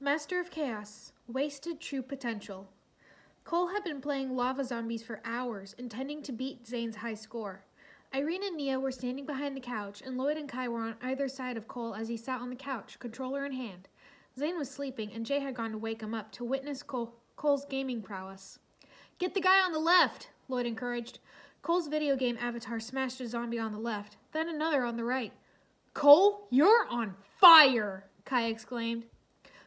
Master of Chaos, wasted true potential. Cole had been playing lava zombies for hours, intending to beat Zane's high score. Irene and Nia were standing behind the couch, and Lloyd and Kai were on either side of Cole as he sat on the couch, controller in hand. Zane was sleeping, and Jay had gone to wake him up to witness Cole's gaming prowess. "Get the guy on the left," Lloyd encouraged. Cole's video game avatar smashed a zombie on the left, then another on the right. "Cole, you're on fire!" Kai exclaimed.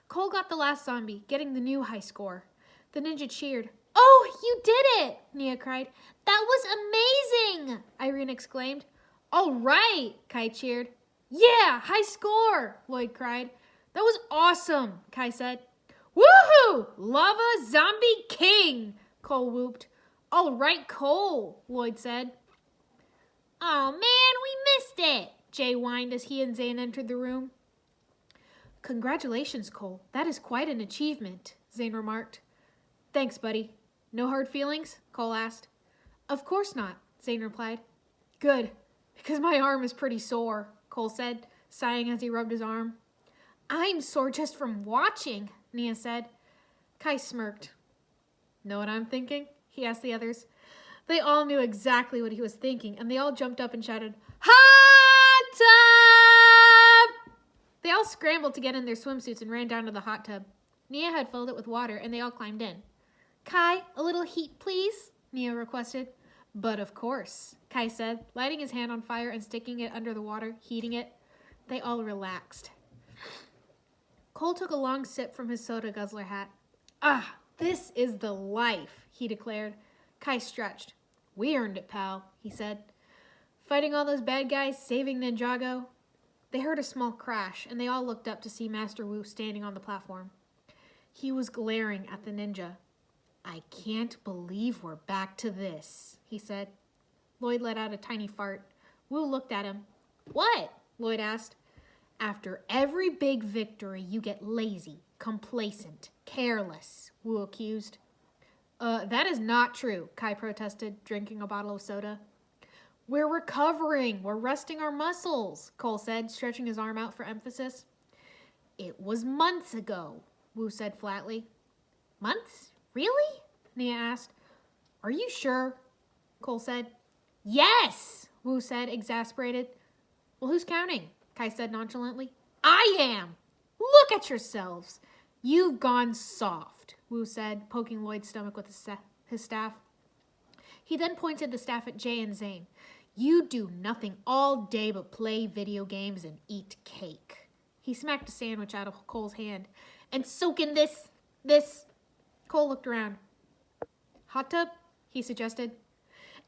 Cole got the last zombie, getting the new high score. The ninja cheered. "Oh, you did it!" Nia cried. "That was amazing!" Irene exclaimed. "All right!" Kai cheered. "Yeah, high score!" Lloyd cried. "That was awesome!" Kai said. "Woohoo! Lava Zombie King!" Cole whooped. "All right, Cole," Lloyd said. "Oh man, we missed it!" Jay whined as he and Zane entered the room. "Congratulations, Cole. That is quite an achievement," Zane remarked. "Thanks, buddy. No hard feelings?" Cole asked. "Of course not," Zane replied. "Good, because my arm is pretty sore," Cole said, sighing as he rubbed his arm. "I'm sore just from watching," Nia said. Kai smirked. "Know what I'm thinking?" he asked the others. They all knew exactly what he was thinking, and they all jumped up and shouted, "Hot tub!" They all scrambled to get in their swimsuits and ran down to the hot tub. Nia had filled it with water, and they all climbed in. "Kai, a little heat, please," Nia requested. "But of course," Kai said, lighting his hand on fire and sticking it under the water, heating it. They all relaxed. Cole took a long sip from his soda guzzler hat. "Ah, this is the life," he declared. Kai stretched. "We earned it, pal," he said. "Fighting all those bad guys, saving Ninjago." They heard a small crash, and they all looked up to see Master Wu standing on the platform. He was glaring at the ninja. "I can't believe we're back to this," he said. Lloyd let out a tiny fart. Wu looked at him. "What?" Lloyd asked. "After every big victory, you get lazy, complacent, careless," Wu accused. That is not true," Kai protested, drinking a bottle of soda. "We're recovering. We're resting our muscles," Cole said, stretching his arm out for emphasis. "It was months ago," Wu said flatly. "Months? Really?" Nia asked. "Are you sure?" Cole said. "Yes," Wu said, exasperated. "Well, who's counting?" Kai said nonchalantly. "I am! Look at yourselves! You've gone soft," Wu said, poking Lloyd's stomach with his staff. He then pointed the staff at Jay and Zane. "You do nothing all day but play video games and eat cake." He smacked a sandwich out of Cole's hand. "And soak in this. Cole looked around. "Hot tub?" he suggested.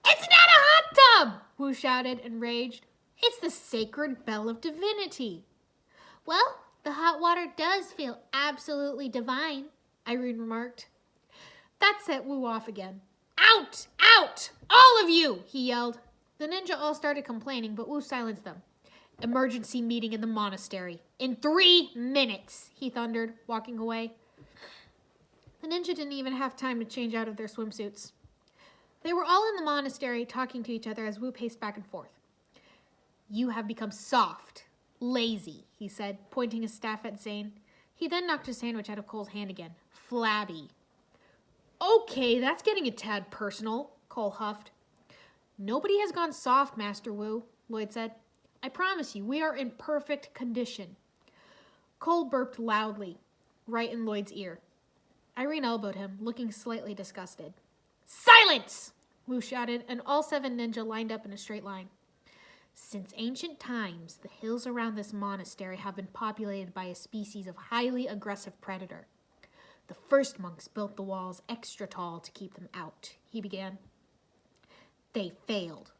"It's not a hot tub!" Wu shouted, enraged. "It's the sacred bell of divinity." "Well, the hot water does feel absolutely divine," Irene remarked. That set Wu off again. "Out! Out! All of you!" he yelled. The ninja all started complaining, but Wu silenced them. "Emergency meeting in the monastery. In 3 minutes, he thundered, walking away. The ninja didn't even have time to change out of their swimsuits. They were all in the monastery talking to each other as Wu paced back and forth. "You have become soft, lazy," he said, pointing his staff at Zane. He then knocked his sandwich out of Cole's hand again. "Flabby." "Okay, that's getting a tad personal," Cole huffed. "Nobody has gone soft, Master Wu," Lloyd said. "I promise you, we are in perfect condition." Cole burped loudly, right in Lloyd's ear. Irene elbowed him, looking slightly disgusted. "Silence!" Wu shouted, and all 7 ninja lined up in a straight line. "Since ancient times, the hills around this monastery have been populated by a species of highly aggressive predator. The first monks built the walls extra tall to keep them out," he began. "They failed."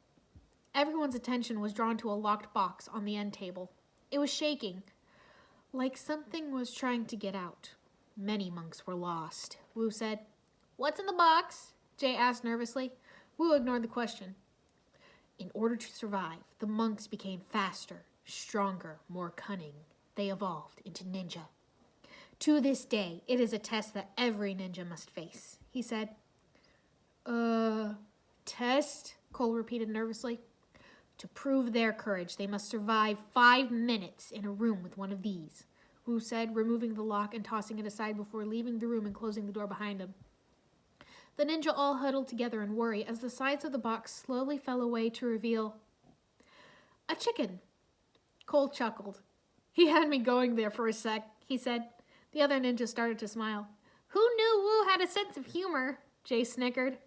Everyone's attention was drawn to a locked box on the end table. It was shaking, like something was trying to get out. "Many monks were lost," Wu said. "What's in the box?" Jay asked nervously. Wu ignored the question. "In order to survive, the monks became faster, stronger, more cunning. They evolved into ninja. To this day, it is a test that every ninja must face," he said. Test?" Cole repeated nervously. "To prove their courage, they must survive 5 minutes in a room with one of these. Wu said, removing the lock and tossing it aside before leaving the room and closing the door behind him. The ninja all huddled together in worry as the sides of the box slowly fell away to reveal a chicken. Cole chuckled. He had me going there for a sec, he said. The other ninja started to smile. Who knew Wu had a sense of humor? Jay snickered.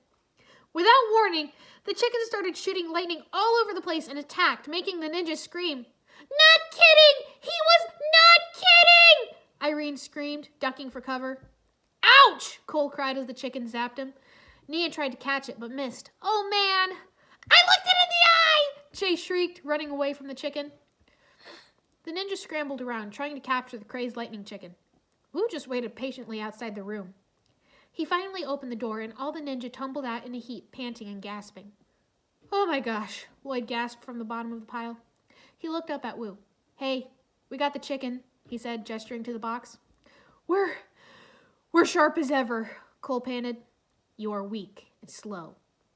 Without warning, the chicken started shooting lightning all over the place and attacked, making the ninja scream. Not kidding! He was not kidding! Irene screamed, ducking for cover. Ouch! Cole cried as the chicken zapped him. Nia tried to catch it, but missed. Oh, man! I looked it in the eye! Jay shrieked, running away from the chicken. The ninja scrambled around, trying to capture the crazed lightning chicken. Wu just waited patiently outside the room. He finally opened the door, and all the ninja tumbled out in a heap, panting and gasping. Oh my gosh, Lloyd gasped from the bottom of the pile. He looked up at Wu. Hey, we got the chicken, he said, gesturing to the box. We're sharp as ever, Cole panted. You are weak and slow.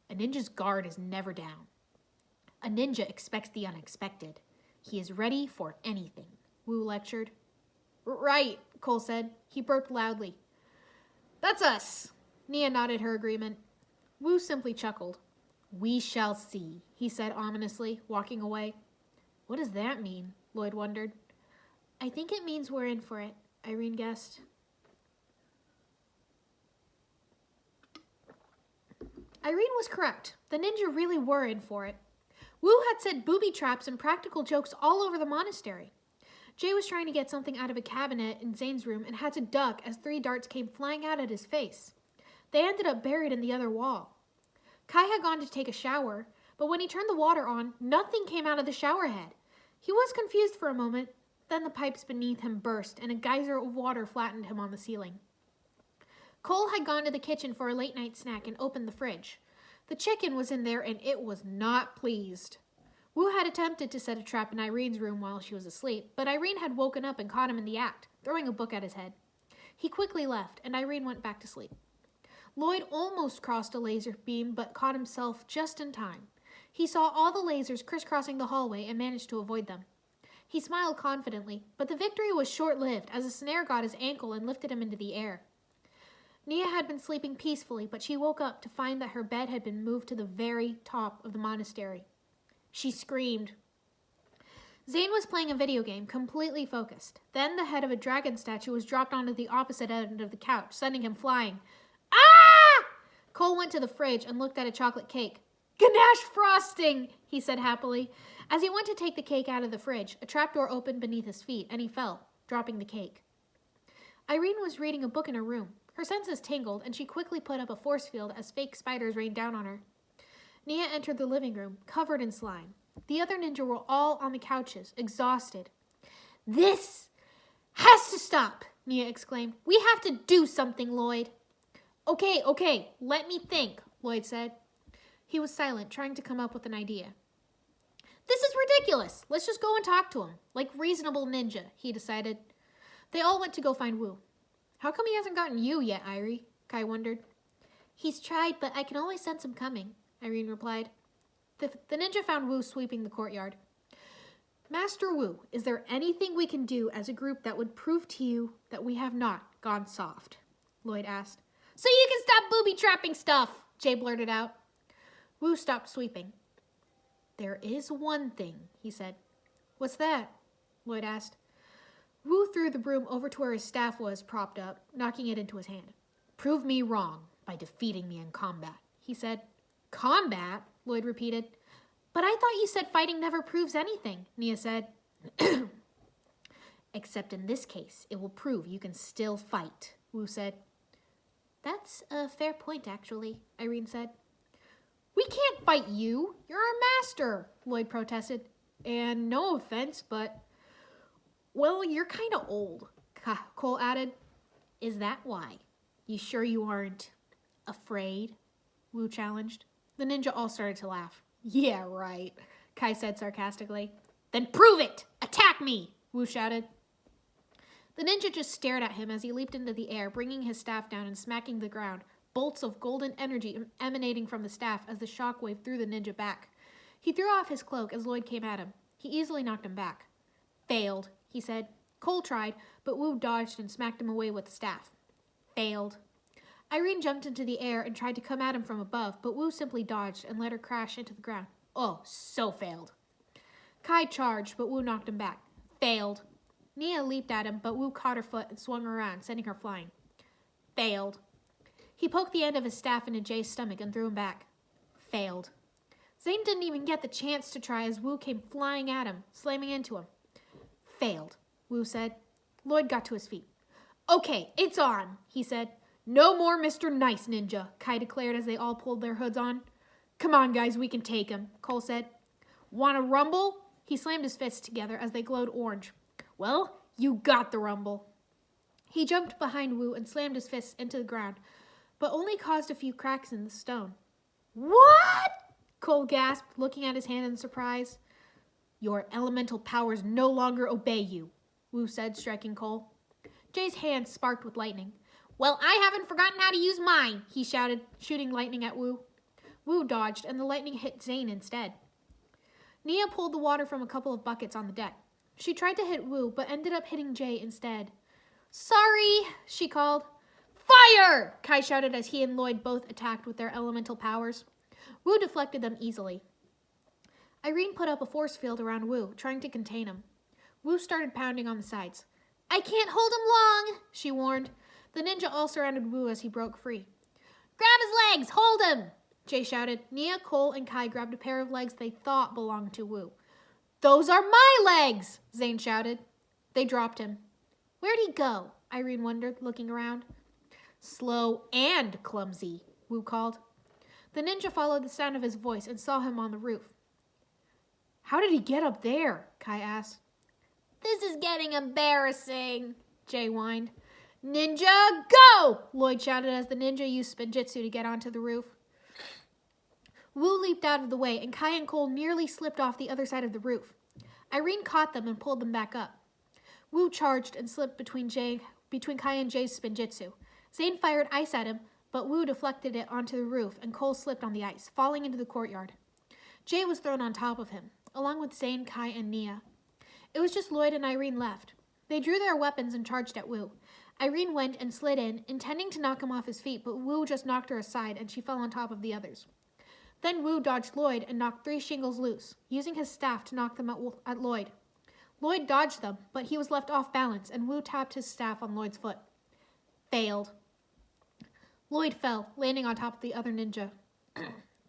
A ninja's guard is never down. A ninja expects the unexpected. He is ready for anything, Wu lectured. Right, Cole said. He burped loudly. That's us. Nia nodded her agreement. Wu simply chuckled. We shall see, he said ominously, walking away. What does that mean? Lloyd wondered. I think it means we're in for it, Irene guessed. Irene was correct. The ninja really were in for it. Wu had set booby traps and practical jokes all over the monastery. Jay was trying to get something out of a cabinet in Zane's room and had to duck as 3 darts came flying out at his face. They ended up buried in the other wall. Kai had gone to take a shower, but when he turned the water on, nothing came out of the shower head. He was confused for a moment, then the pipes beneath him burst and a geyser of water flattened him on the ceiling. Cole had gone to the kitchen for a late-night snack and opened the fridge. The chicken was in there and it was not pleased. Wu had attempted to set a trap in Irene's room while she was asleep, but Irene had woken up and caught him in the act, throwing a book at his head. He quickly left, and Irene went back to sleep. Lloyd almost crossed a laser beam, but caught himself just in time. He saw all the lasers crisscrossing the hallway and managed to avoid them. He smiled confidently, but the victory was short-lived as a snare got his ankle and lifted him into the air. Nia had been sleeping peacefully, but she woke up to find that her bed had been moved to the very top of the monastery. She screamed. Zane was playing a video game, completely focused. Then the head of a dragon statue was dropped onto the opposite end of the couch, sending him flying. Ah! Cole went to the fridge and looked at a chocolate cake. Ganache frosting, he said happily. As he went to take the cake out of the fridge, a trapdoor opened beneath his feet, and he fell, dropping the cake. Irene was reading a book in her room. Her senses tingled, and she quickly put up a force field as fake spiders rained down on her. Nia entered the living room, covered in slime. The other ninja were all on the couches, exhausted. This has to stop, Nia exclaimed. We have to do something, Lloyd. Okay, let me think, Lloyd said. He was silent, trying to come up with an idea. This is ridiculous. Let's just go and talk to him, like reasonable ninja, he decided. They all went to go find Wu. How come he hasn't gotten you yet, Irie? Kai wondered. He's tried, but I can always sense him coming, Irene replied. The ninja found Wu sweeping the courtyard. Master Wu, is there anything we can do as a group that would prove to you that we have not gone soft? Lloyd asked. So you can stop booby-trapping stuff, Jay blurted out. Wu stopped sweeping. There is one thing, he said. What's that? Lloyd asked. Wu threw the broom over to where his staff was propped up, knocking it into his hand. Prove me wrong by defeating me in combat, he said. Combat? Lloyd repeated. But I thought you said fighting never proves anything, Nia said. Except in this case, it will prove you can still fight, Wu said. That's a fair point, actually, Irene said. We can't fight you. You're our master, Lloyd protested. And no offense, but... Well, you're kind of old, Cole added. Is that why? You sure you aren't afraid? Wu challenged. The ninja all started to laugh. Yeah, right, Kai said sarcastically. Then prove it! Attack me! Wu shouted. The ninja just stared at him as he leaped into the air, bringing his staff down and smacking the ground, bolts of golden energy emanating from the staff as the shockwave threw the ninja back. He threw off his cloak as Lloyd came at him. He easily knocked him back. Failed, he said. Cole tried, but Wu dodged and smacked him away with the staff. Failed. Irene jumped into the air and tried to come at him from above, but Wu simply dodged and let her crash into the ground. Oh, so failed. Kai charged, but Wu knocked him back. Failed. Nia leaped at him, but Wu caught her foot and swung her around, sending her flying. Failed. He poked the end of his staff into Jay's stomach and threw him back. Failed. Zane didn't even get the chance to try as Wu came flying at him, slamming into him. Failed, Wu said. Lloyd got to his feet. Okay, it's on, he said. No more Mr. Nice Ninja, Kai declared as they all pulled their hoods on. Come on, guys, we can take him, Cole said. Want a rumble? He slammed his fists together as they glowed orange. Well, you got the rumble. He jumped behind Wu and slammed his fists into the ground, but only caused a few cracks in the stone. What? Cole gasped, looking at his hand in surprise. Your elemental powers no longer obey you, Wu said, striking Cole. Jay's hand sparked with lightning. Well, I haven't forgotten how to use mine, he shouted, shooting lightning at Wu. Wu dodged, and the lightning hit Zane instead. Nia pulled the water from a couple of buckets on the deck. She tried to hit Wu, but ended up hitting Jay instead. Sorry, she called. Fire! Kai shouted as he and Lloyd both attacked with their elemental powers. Wu deflected them easily. Irene put up a force field around Wu, trying to contain him. Wu started pounding on the sides. I can't hold him long, she warned. The ninja all surrounded Wu as he broke free. Grab his legs! Hold him! Jay shouted. Nia, Cole, and Kai grabbed a pair of legs they thought belonged to Wu. Those are my legs! Zane shouted. They dropped him. Where'd he go? Irene wondered, looking around. Slow and clumsy, Wu called. The ninja followed the sound of his voice and saw him on the roof. How did he get up there? Kai asked. This is getting embarrassing, Jay whined. Ninja, go! Lloyd shouted as the ninja used spinjitzu to get onto the roof. Wu leaped out of the way, and Kai and Cole nearly slipped off the other side of the roof. Irene caught them and pulled them back up. Wu charged and slipped between Kai and Jay's spinjitzu. Zane fired ice at him, but Wu deflected it onto the roof, and Cole slipped on the ice, falling into the courtyard. Jay was thrown on top of him, along with Zane, Kai, and Nia. It was just Lloyd and Irene left. They drew their weapons and charged at Wu. Irene went and slid in, intending to knock him off his feet, but Wu just knocked her aside, and she fell on top of the others. Then Wu dodged Lloyd and knocked 3 shingles loose, using his staff to knock them at Lloyd. Lloyd dodged them, but he was left off balance, and Wu tapped his staff on Lloyd's foot. Failed. Lloyd fell, landing on top of the other ninja.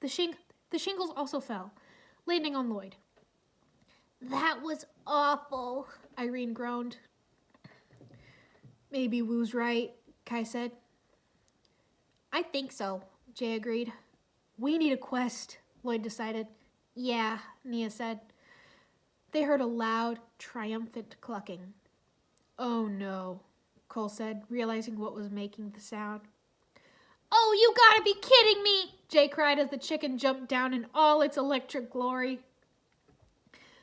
The shingles also fell, landing on Lloyd. That was awful, Irene groaned. Maybe Wu's right, Kai said. I think so, Jay agreed. We need a quest, Lloyd decided. Yeah, Nia said. They heard a loud, triumphant clucking. Oh no, Cole said, realizing what was making the sound. Oh, you gotta be kidding me, Jay cried as the chicken jumped down in all its electric glory.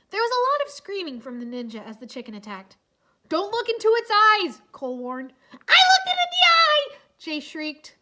There was a lot of screaming from the ninja as the chicken attacked. Don't look into its eyes, Cole warned. I looked into the eye, Jay shrieked.